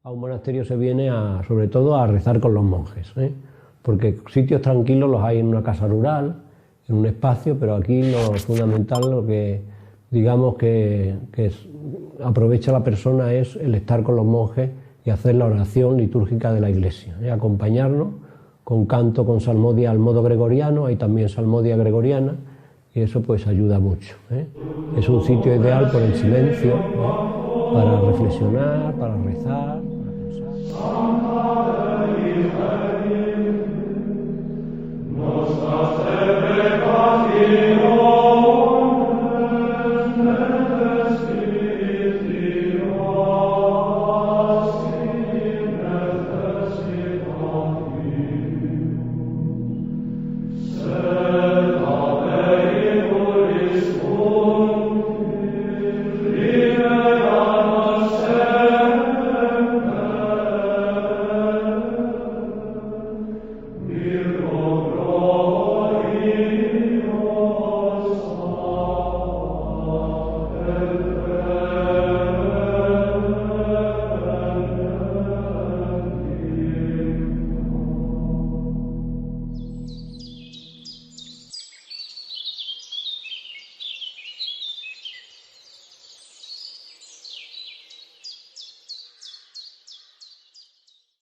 A un monasterio se viene sobre todo a rezar con los monjes, porque sitios tranquilos los hay en una casa rural, en un espacio, pero aquí lo fundamental, lo que digamos que aprovecha la persona es el estar con los monjes y hacer la oración litúrgica de la iglesia, acompañarnos con canto, con salmodia al modo gregoriano, hay también salmodia gregoriana, y eso pues ayuda mucho. Es un sitio ideal por el silencio, para reflexionar, para rezar, para pensar.